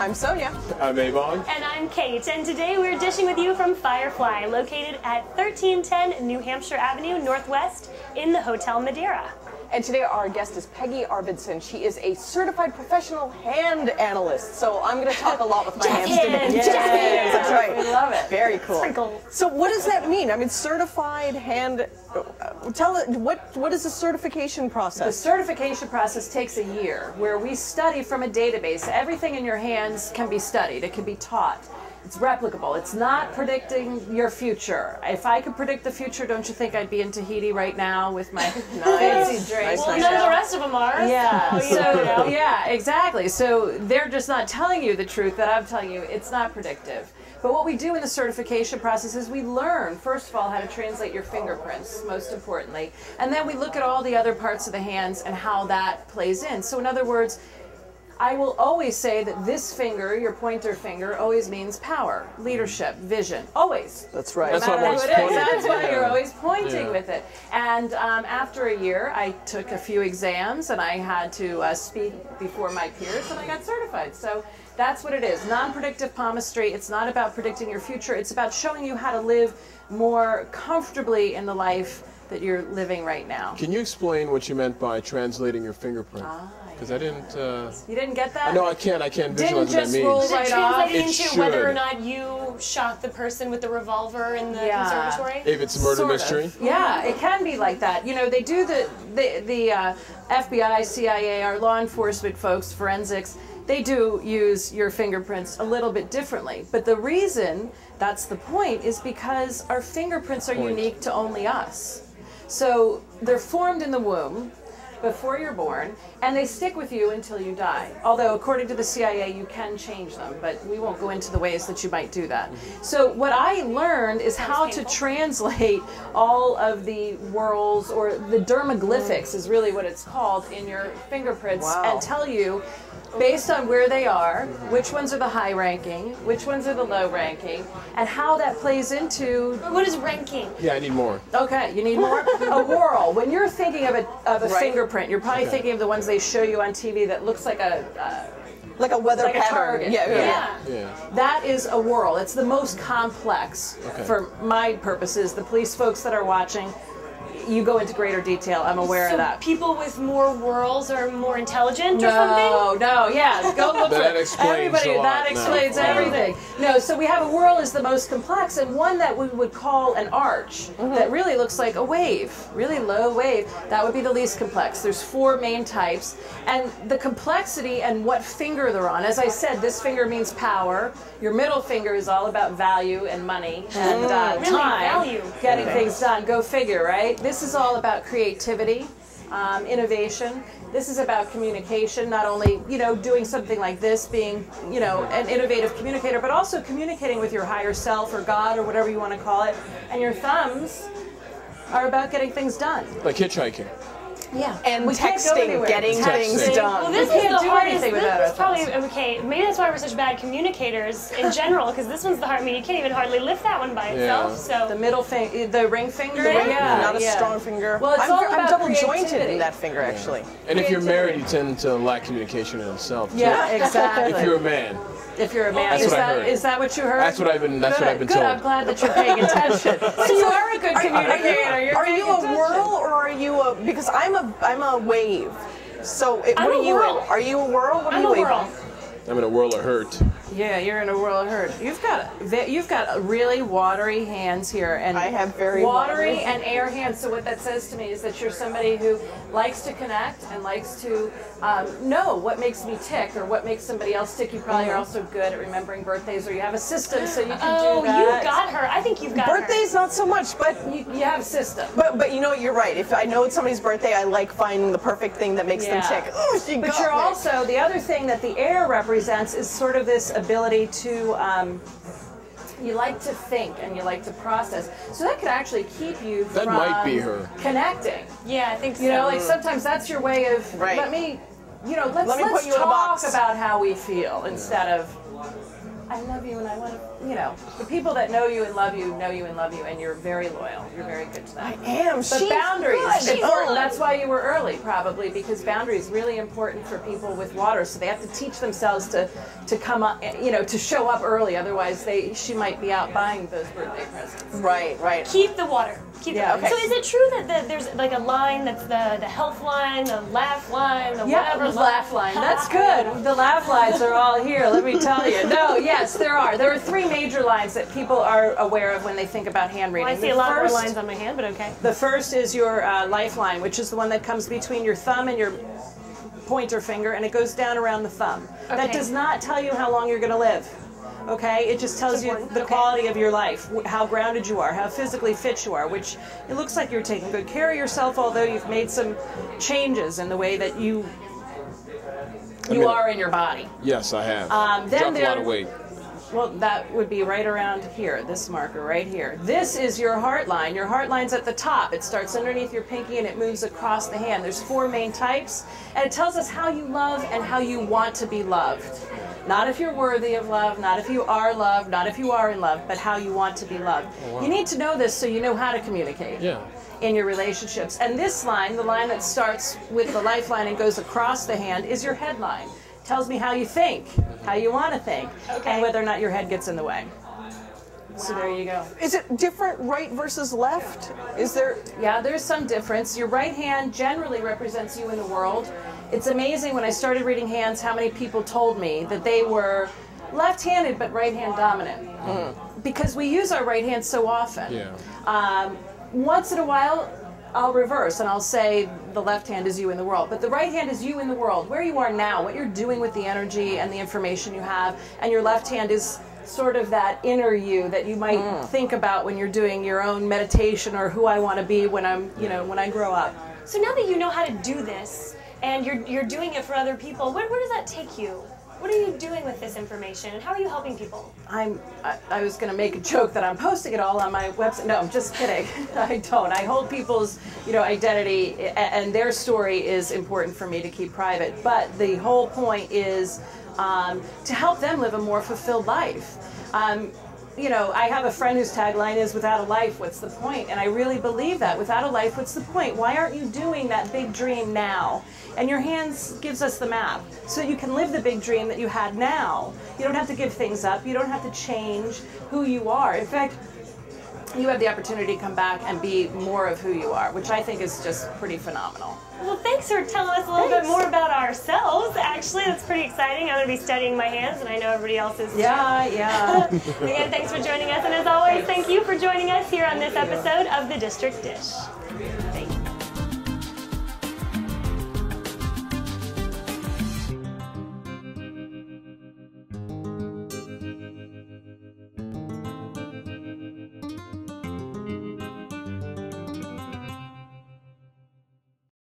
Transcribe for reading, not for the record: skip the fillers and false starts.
I'm Sonya. I'm Ebong. And I'm Kate, and today we're dishing with you from Firefly, located at 1310 New Hampshire Avenue Northwest in the Hotel Najera. And today our guest is Peggie Arvidson. She is a certified professional hand analyst. So I'm going to talk a lot with my hands today. Jazz hands. That's right. We love it. Very cool. Sprinkle. So what does that mean? I mean, certified hand. Tell it. What is the certification process? The certification process takes a year, where we study from a database. Everything in your hands can be studied. It can be taught. It's replicable. It's not predicting your future. If I could predict the future, don't you think I'd be in Tahiti right now with my fancy drink? Well, none of the rest of them are. Yeah. So, you know. Yeah, exactly. So they're just not telling you the truth that I'm telling you. It's not predictive. But what we do in the certification process is we learn, first of all, how to translate your fingerprints, most importantly. And then we look at all the other parts of the hands and how that plays in. So in other words, I will always say that this finger, your pointer finger, always means power, leadership, vision. Always. That's right. That's No what I'm matter always who it is, pointing that's at. why you're Yeah. always pointing Yeah. with it. And after a year, I took a few exams and I had to speak before my peers and I got certified. So that's what it is. Non-predictive palmistry. It's not about predicting your future. It's about showing you how to live more comfortably in the life that you're living right now. Can you explain what you meant by translating your fingerprint? Because I didn't. You didn't get that? No, I can't. I can't Didn't visualize what that just means. roll Is it right off. translating It into whether or should. not you shot the person with the revolver in the Yeah. conservatory? If it's a murder Sort of. mystery. Yeah, it can be like that. You know, they do the FBI, CIA, our law enforcement folks, forensics, they do use your fingerprints a little bit differently. But the reason that's the point is because our fingerprints are unique to only us. So they're formed in the womb before you're born, and they stick with you until you die. Although, according to the CIA, you can change them, but we won't go into the ways that you might do that. So what I learned is how to translate all of the whorls, or the dermaglyphics is really what it's called, in your fingerprints, Wow. and tell you, based on where they are, which ones are the high ranking, which ones are the low ranking, and how that plays into. What is ranking? Yeah, I need more. Okay, you need more? A whorl. When you're thinking of a Right. fingerprint, you're probably Okay. thinking of the ones they show you on TV that looks like a weather like a pattern. target. Yeah. Yeah. That is a whorl. It's the most complex Okay. for my purposes. The police folks that are watching, you go into greater detail. I'm aware So of that. people with more whirls are more intelligent or something? No, yeah, go look for That it. explains Everybody, a lot that now. explains Yeah. everything. No, so we have a whorl is the most complex, and one that we would call an arch that really looks like a wave, really low wave. That would be the least complex. There's 4 main types, and the complexity and what finger they're on. As I said, this finger means power. Your middle finger is all about value and money and Really? time, Value. getting things done. Go figure, right? This is all about creativity, innovation. This is about communication, not only, you know, doing something like this, being, you know, an innovative communicator, but also communicating with your higher self or God or whatever you want to call it. And your thumbs are about getting things done. Like hitchhiking. Yeah. And We can't go texting, anywhere. getting things Texting. done. Well, this We is can't the do hardest. anything without This our is probably okay. Maybe that's why we're such bad communicators in general, because this one's the hard. I mean, you can't even hardly lift that one by itself. Yeah. The So middle finger, the ring finger? ring? Yeah. Not a yeah. strong finger. Well, it's all I'm about double jointed creativity. in that finger, actually. And if you're Creativity. married, you tend to lack communication in itself. too. Yeah, exactly. If you're a man. If you're a man, That's is what I that heard. is that what you heard? That's what I've been. That's Good, what I've been good. told. I'm glad that you're paying attention. So you are a good communicator. You're Are paying you a attention. whirl or are you a? Because I'm a wave. So what I'm are a you whirl. in? Are you a whirl? What are I'm you a whirl. I'm in a whirl of hurt. Yeah, you're in a world of hurt. You've got really watery hands here, and I have very watery watery. and air hands. So what that says to me is that you're somebody who likes to connect and likes to know what makes me tick or what makes somebody else tick. You probably are also good at remembering birthdays, or you have a system so you can Oh, do that. you got her. I think you've got her. Birthdays not so much, but You have a system. but you know what, you're right. If I know it's somebody's birthday, I like finding the perfect thing that makes them Yeah. tick. Oh, she But got you're me. also, the other thing that the air represents is sort of this ability to, you like to think and you like to process. So that could actually keep you That from might be her. connecting. Yeah, I think so. You know, like sometimes that's your way of, Right. let me, you know, Let me put let's you in a talk box. about how we feel instead of I love you and I want to, you know, the people that know you and love you, and you're very loyal. You're very good to them. I am. But She's boundaries, good. important. That's why you were early, probably, because boundaries really important for people with water. So they have to teach themselves to come up, you know, to show up early. Otherwise, she might be out buying those birthday presents. Right, right. Keep the water. Keep Yeah, the water. okay. So is it true that there's like a line that's the health line, the laugh line, the whatever laugh line. That's good. The laugh lines are all here, let me tell you. No, yes, there are. There are three major lines that people are aware of when they think about hand reading. Well, I see a lot more lines on my hand, but okay. The first is your lifeline, which is the one that comes between your thumb and your pointer finger, and it goes down around the thumb. Okay. That does not tell you how long you're going to live. Okay, it just tells you the quality of your life, how grounded you are, how physically fit you are, which it looks like you're taking good care of yourself, although you've made some changes in the way that you are in your body. Yes, I have. Then Dropped a lot of weight. Well, that would be right around here, this marker right here. This is your heart line. Your heart line's at the top. It starts underneath your pinky and it moves across the hand. There's 4 main types, and it tells us how you love and how you want to be loved. Not if you're worthy of love, not if you are loved, not if you are in love, but how you want to be loved. Oh, wow. You need to know this so you know how to communicate in your relationships. And this line, the line that starts with the lifeline and goes across the hand, is your head line. Tells me how you think, how you want to think, and whether or not your head gets in the way. So there you go. Is it different right versus left? Is there? Yeah, there's some difference. Your right hand generally represents you in the world. It's amazing when I started reading hands how many people told me that they were left-handed but right-hand dominant. Because we use our right hand so often. Yeah. Once in a while, I'll reverse and I'll say the left hand is you in the world, but the right hand is you in the world, where you are now, what you're doing with the energy and the information you have, and your left hand is sort of that inner you that you might think about when you're doing your own meditation or who I want to be when I'm, you know, when I grow up. So now that you know how to do this and you're doing it for other people, where does that take you? What are you doing with this information, and how are you helping people? I was going to make a joke that I'm posting it all on my website. No, I'm just kidding. I don't. I hold people's, you know, identity and their story is important for me to keep private. But the whole point is to help them live a more fulfilled life. You know, I have a friend whose tagline is, without a life, what's the point? And I really believe that. Without a life, what's the point? Why aren't you doing that big dream now? And your hands gives us the map, so you can live the big dream that you had now. You don't have to give things up. You don't have to change who you are. In fact, you have the opportunity to come back and be more of who you are, which I think is just pretty phenomenal. Well, thanks for telling us a little bit more about ourselves. Actually, that's pretty exciting. I'm going to be studying my hands, and I know everybody else is too. Yeah. Again, thanks for joining us, and as always, thank you for joining us here on this episode of The District Dish. Thank you.